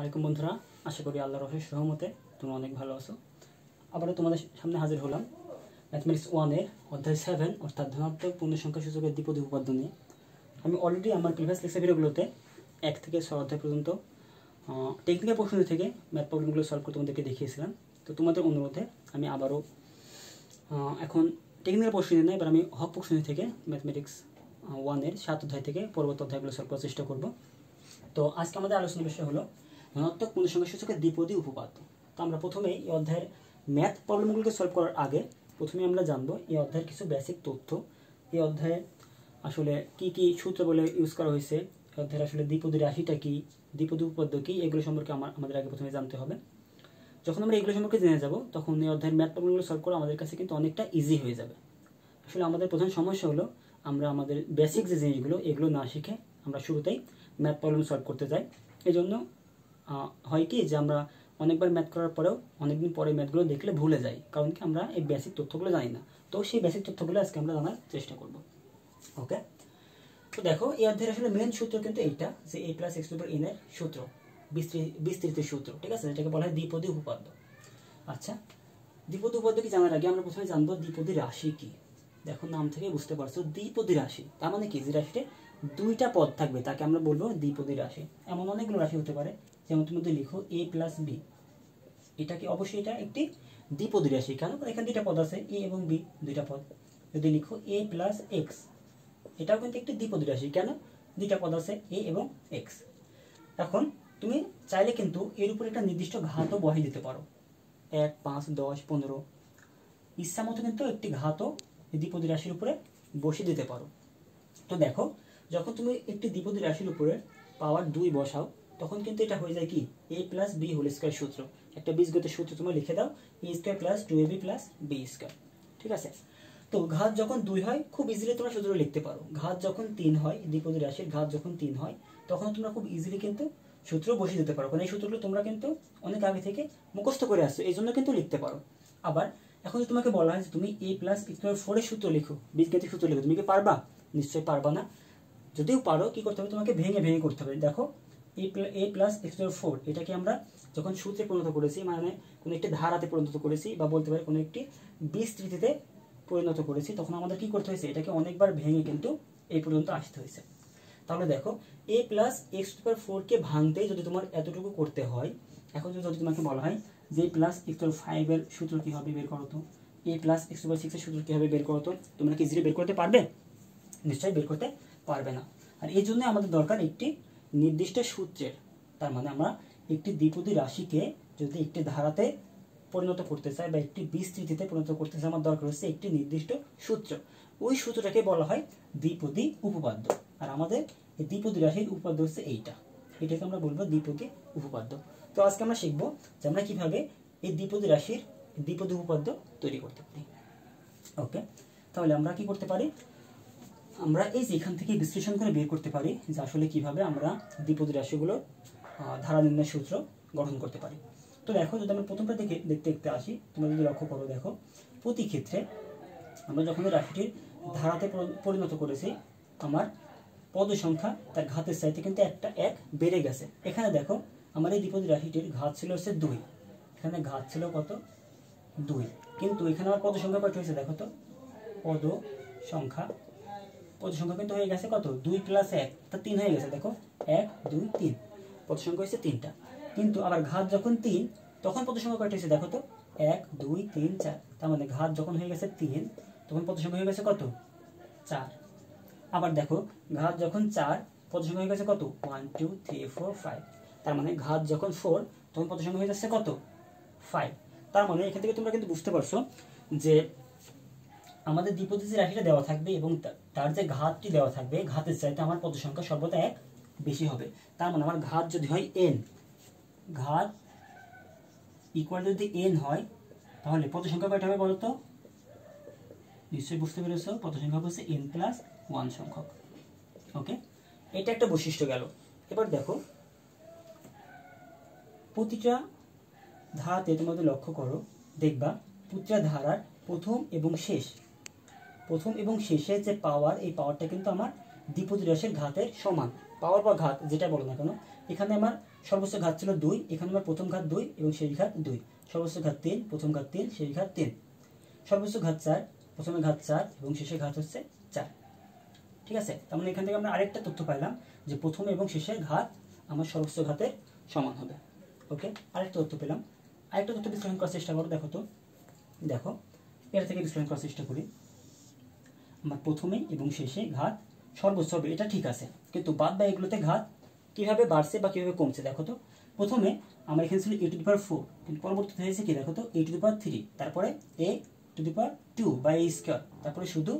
আসসালামু আলাইকুম বন্ধুরা, আশা করি আল্লাহর অশেষ রহমতে তোমরা অনেক ভালো আছো। আবারও তোমাদের সামনে হাজির হলাম ম্যাথমেটিক্স 1-এর অধ্যায় 7 অর্থাৎ ধনাত্মক পূর্ণসংখ্যা সূচকের দ্বিপদী উপপাদ্য নিয়ে। আমি অলরেডি আমার প্রিভিয়াস লেকচার ভিডিওগুলোতে 1 থেকে 6 অধ্যায় পর্যন্ত টেকনিক্যাল প্রশ্ন থেকে ম্যাথ প্রবলেমগুলো সলভ করে তোমাদেরকে দেখিয়েছিলাম। তো তোমাদের অনুরোধে আমি আবারও এখন টেকনিক্যাল প্রশ্ন নয়, এবার আমি হক প্রশ্ন থেকে ম্যাথমেটিক্স 1-এর 7 অধ্যায় থেকে পরবর্তী অধ্যায়গুলো সলভ করার চেষ্টা করব। তো আজকে আমাদের আলোচনার বিষয় হলো ধনাত্মক পূর্ণসংখ্যা সূচকের দ্বিপদী উপপাদ্য। তো আমরা প্রথমেই এই অধ্যায়ের ম্যাথ প্রবলেমগুলোকে সলভ করার আগে প্রথমে আমরা জানবো এই অধ্যায়ের কিছু বেসিক তথ্য। এই অধ্যায়ে আসলে কি কি সূত্র বলে ইউজ করা হয়েছে, এই অধ্যায়ের আসলে দ্বিপদী রাশিটা কি, দ্বিপদী উপপাদ্য কি, এগুলো সম্পর্কে আমাদের আগে প্রথমে জানতে হবে। যখন আমরা এগুলো সম্পর্কে জেনে যাব তখন এই অধ্যায়ের ম্যাথ প্রবলেমগুলো সলভ করা আমাদের কাছে কিন্তু অনেকটা ইজি হয়ে যাবে। আসলে আমাদের প্রধান সমস্যা হলো আমরা আমাদের বেসিক যে জিনিসগুলো এগুলো না শিখে আমরা শুরুতেই ম্যাথ প্রবলেম সলভ করতে যাই। এই জন্য হয় কি যে আমরা অনেকবার ম্যাথ করার পরেও অনেকদিন পরে ম্যাথগুলো দেখলে ভুলে যাই, কারণ কি আমরা এই বেসিক তথ্যগুলো জানি না। তো সেই বেসিক তথ্যগুলো আজকে আমরা জানার চেষ্টা করব। ওকে, তো দেখো এই অধ্যায়ের আসলে মেন সূত্র কিন্তু এইটা যে a + x⁴n এর সূত্র, বিস্তৃতির সূত্র, ঠিক আছে, এটাকে বলা হয় দ্বিপদী উপপাদ্য। আচ্ছা, দ্বিপদী উপপাদ্য কি জানার আগে আমরা প্রথমে জানবো দ্বিপদী রাশি কি। দেখো নাম থেকে বুঝতে পারছো দ্বিপদী রাশি তার মানে কি, যে রাশিতে দুইটা পদ থাকবে তাকে আমরা বলবো দ্বিপদী রাশি। এমন অনেকগুলো রাশি হতে পারে, যেমন তুমি যদি লিখো a + b, এটা কি অবশ্যই এটা একটি দ্বিপদী রাশি। কেন? এখানে দুইটা পদ আছে, a এবং b দুইটা পদ। যদি লিখো a + x, এটাও কিন্তু একটি দ্বিপদী রাশি। কেন? দুইটা পদ আছে a এবং x। এখন তুমি চাইলে কিন্তু এর উপর একটা নির্দিষ্ট ঘাতও বসাই দিতে পারো, 1, 5, 10, 15, ইচ্ছা মতো কিন্তু একটি ঘাতও দ্বিপদী রাশির উপরে বসিয়ে দিতে পারো। তো দেখো, যখন তুমি একটি দ্বিপদী রাশির উপরে পাওয়ার 2 বসাও তখন কিন্তু এটা হয়ে যায় কি a + b² সূত্র। একটা বীজগতির সূত্র তুমি লিখে দাও, a² + 2ab + b²। ঠিক আছে, তো ঘাত যখন 2 হয় খুব ইজিলি তোমরা সূত্র লিখতে পারো। ঘাত যখন 3 হয়, দ্বিপদী রাশির ঘাত যখন 3 হয় তখন তোমরা খুব ইজিলি কিন্তু সূত্র বসিয়ে দিতে পারো, কারণ এই সূত্রগুলো তোমরা কিন্তু অনেক আগে থেকে মুখস্থ করে আসছো, এই জন্য কিন্তু লিখতে পারো। আবার এখন যদি তোমাকে বলা হয় যে তুমি a + x⁴ এর সূত্র লিখো, বীজগতিক সূত্র লিখো, তুমি কি পারবা? নিশ্চয়ই পারবা না। যদিও পারো, কি করতে হবে, তোমাকে ভেঙে ভেঙে করতে হবে। দেখো a + x⁴, এটাকে আমরা যখন সূত্রে পরিণত করেছি, মানে কোনো একটি ধারাতে পরিণত করেছি বা বলতে পারি কোনো একটি বিস্তৃতিতে পরিণত করেছি, তখন আমাদের কি করতে হয়েছে, এটাকে অনেকবার ভেঙে কিন্তু এই পর্যন্ত আসতে হয়েছে। তাহলে দেখো a + x⁴ কে ভাঙতেই যদি তোমার এতটুকু করতে হয়, এখন যদি তোমাকে বলা হয় যে a + x⁵ এর সূত্র কি হবে বের করো তো, a + x⁵ এর সূত্র কি হবে বের করো তো, তোমরা কি ইজিলি বের করতে পারবে? নিশ্চয়ই বের করতে পারবে না। আর এই জন্য আমাদের দরকার একটি নির্দিষ্ট সূত্রের। তার মানে আমরা একটি দ্বিপদী রাশিকে যদি একটি ধারাতে পরিণত করতে চাই বা একটি বিস্তৃতিতে পরিণত করতে চাই, আমার দরকার হচ্ছে একটি নির্দিষ্ট সূত্র। ওই সূত্রটাকে বলা হয় দ্বিপদী উপপাদ্য। আর আমাদের এই দ্বিপদী রাশির উপপাদ্য হচ্ছে এইটা, এটাকে আমরা বলবো দ্বিপদী উপপাদ্য। তো আজকে আমরা শিখবো যে আমরা কিভাবে এই দ্বিপদী রাশির দ্বিপদী উপপাদ্য তৈরি করতে পারি। ওকে, তাহলে আমরা কি করতে পারি, আমরা এই যে এখান থেকে বিশ্লেষণ করে বের করতে পারি যে আসলে কিভাবে আমরা দ্বিপদী রাশিগুলো ধারা নির্ণয় সূত্র গঠন করতে পারি। তো দেখো, যদি আমরা প্রথমটা দেখতে আসি, তোমরা যদি লক্ষ্য করো, দেখো প্রতি ক্ষেত্রে আমরা যখন রাশিটির ধারাতে পরিণত করেছি, আমার পদ সংখ্যা তার ঘাতের চাইতে কিন্তু একটা 1 বেড়ে গেছে। এখানে দেখো আমার এই দ্বিপদী রাশিটির ঘাত ছিল হচ্ছে 2, এখানে ঘাত ছিল কত, 2, কিন্তু এখানে আমার পদ সংখ্যা কত হয়েছে দেখো তো, পদ সংখ্যা কিন্তু হয়ে গেছে কত, 2 + 1 তা 3 হয়ে গেছে। দেখো 1, 2, 3, পদ সংখ্যা হয়েছে 3টা। কিন্তু আবার ঘাত যখন 3 তখন পদ সংখ্যা কয়টা হয়েছে দেখো তো, 1, 2, 3, 4। তার মানে ঘাত যখন হয়ে গেছে 3 তখন পদ সংখ্যা হয়ে গেছে কত, 4। আবার দেখো ঘাত যখন 4 পদ সংখ্যা হয়ে গেছে কত, 1, 2, 3, 4, 5। তার মানে ঘাত যখন 4 তখন পদ সংখ্যা হয়ে যাচ্ছে কত, 5। তার মানে এখান থেকে তোমরা কিন্তু বুঝতে পারছো যে আমাদের দ্বিপদী যে রাশিটা দেওয়া থাকবে এবং তার যে ঘাতটি দেওয়া থাকবে, ঘাতের চাইতে আমার পদ সংখ্যা সর্বদা 1 বেশি হবে। তার মানে আমার ঘাত যদি হয় n, ঘাত ইকুয়াল যদি n হয়, তাহলে পদ সংখ্যা কয়টা হবে বলতো, নিশ্চয়ই বুঝতে পেরেছো, পদ সংখ্যা হচ্ছে n + 1 সংখ্যক। ওকে, এটা একটা বৈশিষ্ট্য গেল। এবার দেখো প্রতিটা ধারাতে তোমাদের লক্ষ্য করো, দেখবা প্রতিটা ধারার প্রথম এবং শেষের যে পাওয়ার, এই পাওয়ারটা কিন্তু আমার দ্বিপদী রাশির ঘাতের সমান। পাওয়ার বা ঘাত যেটা বলো না কেন, এখানে আমার সর্বোচ্চ ঘাত ছিল 2, এখানে আমার প্রথম ঘাত 2 এবং শেষ ঘাত 2, সর্বোচ্চ ঘাত 3, প্রথম ঘাত 3, শেষ ঘাত 3, সর্বোচ্চ ঘাত 4, প্রথমে ঘাত 4 এবং শেষে ঘাত হচ্ছে 4। ঠিক আছে, তার মানে এখান থেকে আমরা আরেকটা তথ্য পাইলাম যে প্রথমে এবং শেষের ঘাত আমার সর্বোচ্চ ঘাতের সমান হবে। ওকে, আরেকটা তথ্য পেলাম। আরেকটা তথ্য বিশ্লেষণ করার চেষ্টা করো। দেখো তো, দেখো এর থেকে বিশ্লেষণ করার চেষ্টা করি। আমার প্রথমে এবং শেষে ঘাত সর্বোচ্চ হবে, এটা ঠিক আছে, কিন্তু বাদ বা এগুলোতে ঘাত কিভাবে বাড়ছে বা কিভাবে কমছে। দেখো তো, প্রথমে আমার এখানে ছিল a⁴, কিন্তু পরবর্তীতে হয়েছে কি, দেখো তো a⁴, তারপরে a⁴ বা a স্কয়ার, তারপরে শুধু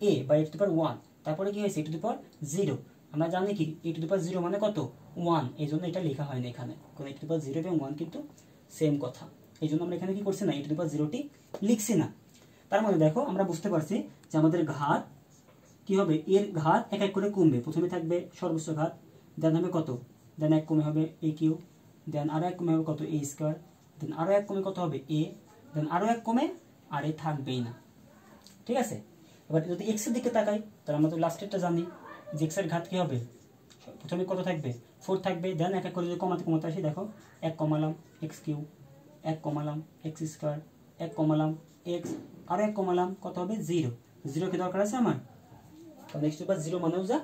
a বা a⁴, তারপরে কি হয়েছে a⁴। আমরা জানি কি a⁴ মানে কত, 1, এই জন্য এটা লেখা হয়নি এখানে, কারণ a⁴ এবং 1 কিন্তু সেম কথা, এই জন্য আমরা এখানে কি করছি না, a⁴ লিখছি না। তার মানে দেখো আমরা বুঝতে পারছি যে আমাদের ঘাত কি হবে, এর ঘাত এক এক করে কমবে। প্রথমে থাকবে সর্বোচ্চ ঘাত, দেন হবে কত, দেন এক কমে হবে a³, দেন আরো এক কমে হবে কত a স্কয়ার, দেন আরো এক কমে কত হবে a, দেন আরো এক কমে আর এ থাকবেই না। ঠিক আছে, এবার যদি x এর দিকে তাকাই তাহলে আমরা তো লাস্টেরটা জানি যে x এর ঘাত কি হবে, প্রথমে কত থাকবে 4 থাকবে, দেন এক এক করে যদি কমাতে কমাতে আসি, দেখো 1 কমালাম x³, 1 কমালাম x স্কয়ার, 1 কমালাম x, আরো 1 কমালাম কত হবে 0। 0 কি দরকার আছে আমার, কারণ x⁴ মানেও যা,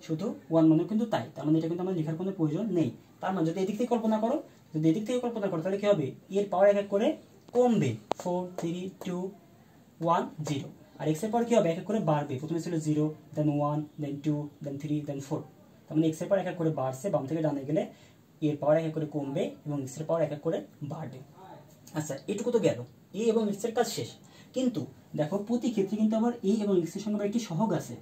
শুধু 1 মানেও কিন্তু তাই। তার মানে এটা কিন্তু আমার লেখার কোনো প্রয়োজন নেই। তার মানে যদি এদিক থেকে কল্পনা করো, তাহলে কি হবে, এর পাওয়ার এক এক করে কমবে, 4, 3, 2, 1, 0। আর x এর পাওয়ার কি হবে, এক এক করে বাড়বে, প্রথমে ছিল 0, দেন 1, দেন 2, দেন 3, দেন 4। তার মানে x এর পাওয়ার এক এক করে বাড়ছে, বাম থেকে ডানে গেলে এর পাওয়ার এক এক করে কমবে এবং x এর পাওয়ার এক এক করে বাড়বে। আচ্ছা, এটুকু তো গেল, a এবং x এর কাজ শেষ। কিন্তু দেখো প্রতি ক্ষেত্রে কিন্তু আবার a এবং x এর সঙ্গে একটি সহগ আছে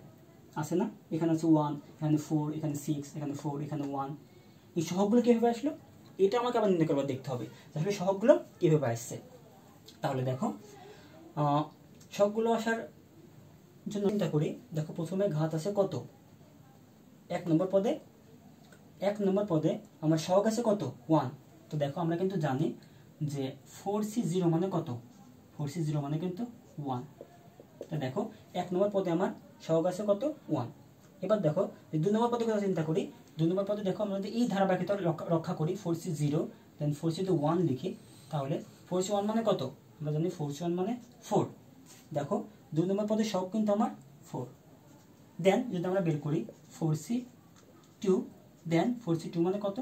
না, এখানে আছে 1, এখানে 4, এখানে 6, এখানে 4, এখানে 1। এই সহগগুলো কিভাবে আসলো, এটা আমাকে আবার নির্ণয় করবার দেখতে হবে আসলে সহগগুলো কিভাবে আসছে। তাহলে দেখো সহগগুলো আসার জন্য চিন্তা করি। দেখো প্রথমে ঘাত আছে কত, 1 নম্বর পদে আমার সহগ আছে কত 1। তো দেখো আমরা কিন্তু জানি যে 4c0 মানে কত, 4c0 মানে কিন্তু 1। তো দেখো 1 নম্বর পদে আমার সহগ আছে কত 1। এবার দেখো 2 নম্বর পদের কথা চিন্তা করি। 2 নম্বর পদে দেখো আমরা যদি এই ধারাবাহিকতা রক্ষা করি, 4c0 দেন 4c1 লিখি, তাহলে 4c1 মানে কত, আমরা জানি 4c1 মানে 4। দেখো 2 নম্বর পদের সহগ কিন্তু আমার 4। দেন যদি আমরা বের করি 4c2, দেন 4c2 মানে কত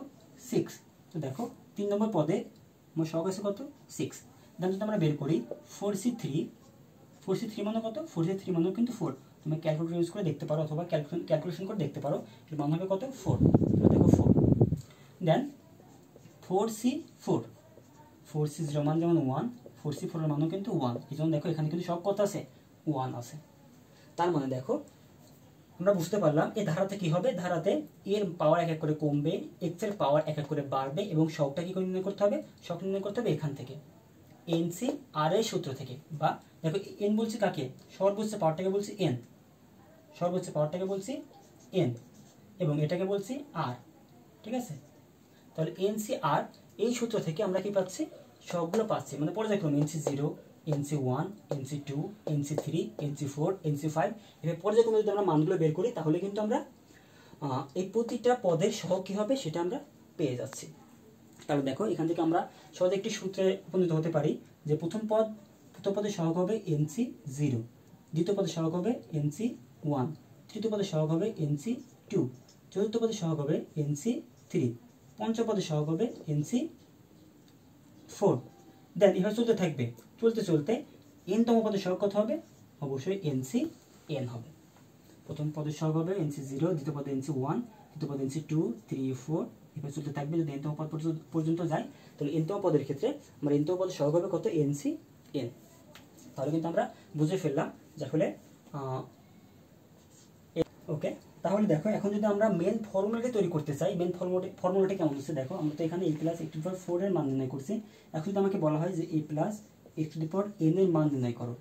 6। তো দেখো 3 নম্বর পদে আমার সহগ আছে কত 6। দেন যদি আমরা বের করি 4c3 মানে কত, 4c3 মানে কিন্তু 4। তুমি ক্যালকুলেটর ইউজ করে দেখতে পারো অথবা ক্যালকুলেশন করে দেখতে পারো, এর মান হবে কত 4। দেখো 4। দেন 4c0 মান যেমন 1, 4c4 এর মানও কিন্তু 1, এই জন্য দেখো এখানে কিন্তু সব কত আছে 1 আছে। তার মানে দেখো আমরা বুঝতে পারলাম এই ধারাতে কি হবে, ধারাতে এর পাওয়ার এক এক করে কমবে, x এর পাওয়ার এক এক করে বাড়বে এবং সবটা কি করে নির্ণয় করতে হবে, সব নির্ণয় করতে হবে এখান থেকে NC/R এর সূত্র থেকে। বা দেখো n বলছি কাকে, সর্বোচ্চ পাওয়ারটাকে বলছি n, সর্বোচ্চ পাওয়ারটাকে বলছি n এবং এটাকে বলছি r। ঠিক আছে, তাহলে NC/R এই সূত্র থেকে আমরা কি পাচ্ছি, সবগুলো পাচ্ছি, মানে পর্যায়ক্রমে NC0, NC1, NC2, NC3, NC4, NC5 এভাবে পর্যায়ক্রমে যদি আমরা মানগুলো বের করি তাহলে কিন্তু আমরা এই প্রতিটা পদের সহগ কি হবে সেটা আমরা পেয়ে যাচ্ছি। তাহলে দেখো এখান থেকে আমরা সহজে একটি সূত্রে উপনীত হতে পারি যে প্রথম পদের সহগ হবে NC0, দ্বিতীয় পদের সহগ হবে NC1, তৃতীয় পদের সহগ হবে NC2, চতুর্থ পদের সহগ হবে NC3, পঞ্চম পদের সহগ হবে NC4। দেন এভাবে চলতে থাকবে, চলতে চলতে n-তম পদের সহগ কত হবে, অবশ্যই NCn হবে। প্রথম পদের সহগ হবে NC0, দ্বিতীয় পদে NC1, তৃতীয় পদে NC2, 3, 4 এভাবে চলতে থাকবে। যদি n-তম পদ পর্যন্ত যায় তাহলে n-তম পদের ক্ষেত্রে আমার n-তম পদের সহগ হবে কত NCn। তাহলে কিন্তু আমরা বুঝে ফেললাম যে আসলে ওকে। তাহলে দেখো এখন যদি আমরা মেন ফর্মুলাটি তৈরি করতে চাই, মেন ফর্মুলাটি কেমন হচ্ছে দেখো, আমরা তো এখানে a প্লাস x⁴ এর মান নির্ণয় করছি। এখন যদি আমাকে বলা হয় যে a প্লাস x⁴n এর মান নির্ণয় করো,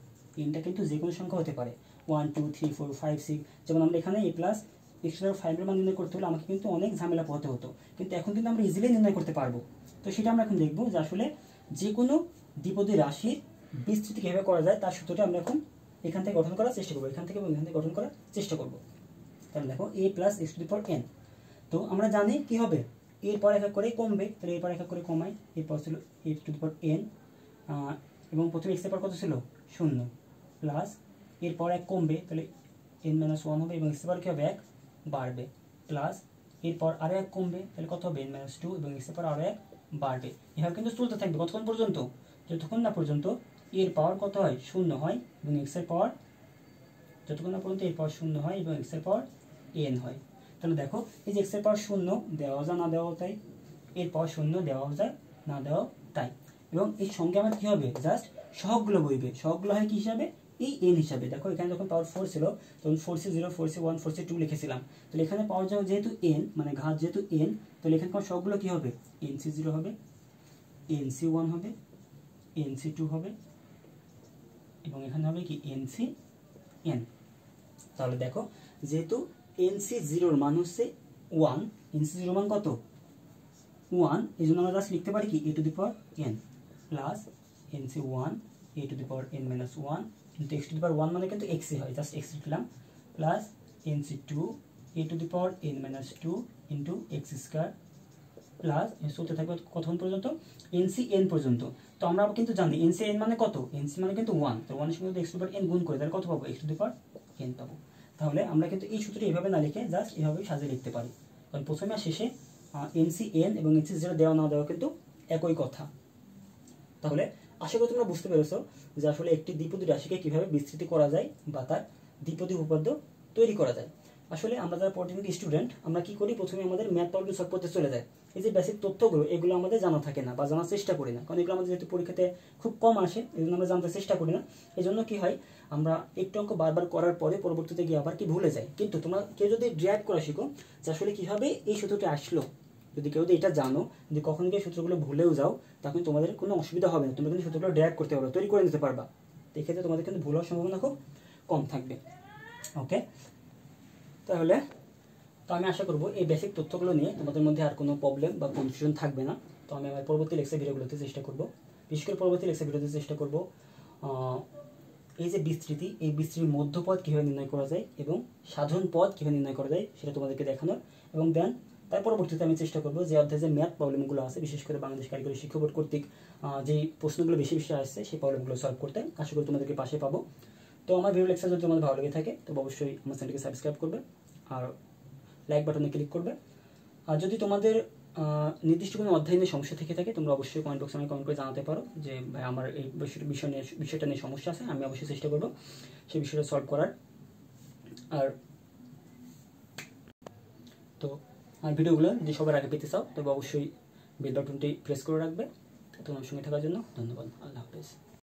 nটা কিন্তু যে কোনো সংখ্যা হতে পারে, 1, 2, 3, 4, 5, 6। যেমন আমরা এখানে a প্লাস x⁴ এর মান নির্ণয় করতে হলে আমাকে কিন্তু অনেক ঝামেলা পোহাতে হতো, কিন্তু এখন কিন্তু আমরা ইজিলি নির্ণয় করতে পারবো। তো সেটা আমরা এখন দেখবো যে আসলে যে কোনো দ্বিপদী রাশির বিস্তৃতি কীভাবে করা যায় তার সূত্রটা আমরা এখন এখান থেকে গঠন করার চেষ্টা করবো, এখান থেকে এবং এখান থেকে গঠন করার চেষ্টা করবো। তাহলে দেখো a প্লাস x⁴n, তো আমরা জানি কি হবে এরপর এক এক করে কমবে, তাহলে এরপর এক এক করে কমাই। এরপর ছিল a⁴n, এবং প্রথমে এক্সের পর কত ছিল 0, প্লাস এরপর এক কমবে, তাহলে n-1 হবে এবং এক্সের পর কী হবে 1 বাড়বে, প্লাস এরপর আরও এক কমবে, তাহলে কত হবে n-2 এবং এক্সের পর আরও 1 বাড়বে। এভাবে কিন্তু চলতে থাকবে কতক্ষণ পর্যন্ত, যতক্ষণ না পর্যন্ত এর পাওয়ার কত হয় 0 হয় এবং এক্সের পর, যতক্ষণ না পর্যন্ত এর পাওয়ার 0 হয় এবং এক্সের পর n হয়। তাহলে দেখো এই যে এক্সের পাওয়ার 0 দেওয়া যায় না দেওয়া তাই, এর পাওয়ার 0 দেওয়া যায় না দেওয়া তাই, এবং এর সঙ্গে আমার কী হবে জাস্ট সহগগুলো বইবে। সহগগুলো হয় কী হিসাবে, এই n হিসাবে। দেখো এখানে যখন পাওয়ার 4 ছিল তখন 4c0 4c1 4c2 লিখেছিলাম, তাহলে এখানে পাওয়ার জন্য যেহেতু n মানে ঘাত যেহেতু n, তাহলে এখানে পাওয়ার সহগগুলো কী হবে, nc0 হবে, nc1 হবে, nc2 হবে এবং এখানে হবে কি ncn। তাহলে দেখো যেহেতু nc0 মান হচ্ছে 1, nc0 মান কত 1, এই জন্য আমরা জাস্ট লিখতে পারি কি a⁴n প্লাস nc1 a⁴n-1 কিন্তু x⁴1 মানে কিন্তু x হয়, জাস্ট x লিখলাম, plus nc2 a⁴n-2 into x² plus চলতে থাকবে কতক্ষণ পর্যন্ত ncn পর্যন্ত। তো আমরা কিন্তু জানি ncn মানে কত, nc মানে কিন্তু 1, তো 1 এর সঙ্গে x⁴n গুণ করে তাহলে কত পাবো x⁴n পাবো। তাহলে আমরা কিন্তু এই সূত্রটি এভাবে না লিখে জাস্ট এভাবেই সাজিয়ে লিখতে পারি, কারণ প্রথমে আর শেষে ncn এবং nc0 দেওয়া না দেওয়া কিন্তু একই কথা। তাহলে আশা করি তোমরা বুঝতে পেরেছো যে আসলে একটি দ্বিপদী রাশিকে কিভাবে বিস্তৃতি করা যায় বা তার দ্বিপদী উপপাদ্য তৈরি করা যায়। আসলে আমরা যারা পলিটেকনিক স্টুডেন্ট আমরা কি করি, প্রথমে আমাদের ম্যাথ প্রবলেম সলভ করতে চলে যায়। এই যে বেসিক তথ্যগুলো এগুলো আমাদের জানা থাকে না বা জানার চেষ্টা করি না, কারণ এগুলো আমাদের যেহেতু পরীক্ষাতে খুব কম আসে এই জন্য আমরা জানতে চেষ্টা করি না। এই জন্য কি হয়, আমরা একটু অঙ্ক বারবার করার পরে পরবর্তীতে গিয়ে আবার কি ভুলে যাই। কিন্তু তোমরা কেউ যদি ড্রাইভ করা শিখো যে আসলে কীভাবে এই সূত্রটি আসলো, যদি কেউ যদি এটা জানো যে কখন গিয়ে সূত্রগুলো ভুলেও যাও, তখন তোমাদের কোনো অসুবিধা হবে না, তোমরা কিন্তু সূত্রগুলো ড্রাইভ করতে পারবে, তৈরি করে নিতে পারবা। এক্ষেত্রে তোমাদের কিন্তু ভুল হওয়ার সম্ভাবনা খুব কম থাকবে। ওকে, তাহলে তো আমি আশা করবো এই বেসিক তথ্যগুলো নিয়ে তোমাদের মধ্যে আর কোনো প্রবলেম বা কনফিউশন থাকবে না। তো আমি আমার পরবর্তী লেকচার ভিডিওগুলোতে চেষ্টা করবো, বিশেষ করে পরবর্তী লেকচার ভিডিওতে চেষ্টা করবো এই যে বিস্তৃতি, এই বিস্তৃতির মধ্যপদ কীভাবে নির্ণয় করা যায় এবং সাধারণ পদ কীভাবে নির্ণয় করা যায় সেটা তোমাদেরকে দেখানোর, এবং দেন তার পরবর্তীতে আমি চেষ্টা করবো যে অধ্যায়ে যে ম্যাথ প্রবলেমগুলো আছে বিশেষ করে বাংলাদেশ কারিগরি শিক্ষা বোর্ড কর্তৃক যেই প্রশ্নগুলো বেশি বেশি আসছে সেই প্রবলেমগুলো সলভ করতে আশা করি তোমাদেরকে পাশে পাবো। তো আমার ভিডিও লেকচার যদি তোমাদের ভালো লেগে থাকে তো অবশ্যই আমার চ্যানেলকে সাবস্ক্রাইব করবে আর লাইক বাটনে ক্লিক করবে। আর যদি তোমাদের নির্দিষ্ট কোনো অধ্যায় নিয়ে সমস্যা থেকে থাকে তোমরা অবশ্যই কমেন্ট বক্সে আমাকে কমেন্ট করে জানাতে পারো যে ভাই আমার এই বিষয়টা নিয়ে সমস্যা আছে, আমি অবশ্যই চেষ্টা করবো সেই বিষয়টা সলভ করার। আর তো আর ভিডিওগুলো যদি সবার আগে পেতে চাও তবে অবশ্যই বেল বাটনটি প্রেস করে রাখবে। তোমার সঙ্গে থাকার জন্য ধন্যবাদ। আল্লাহ হাফেজ।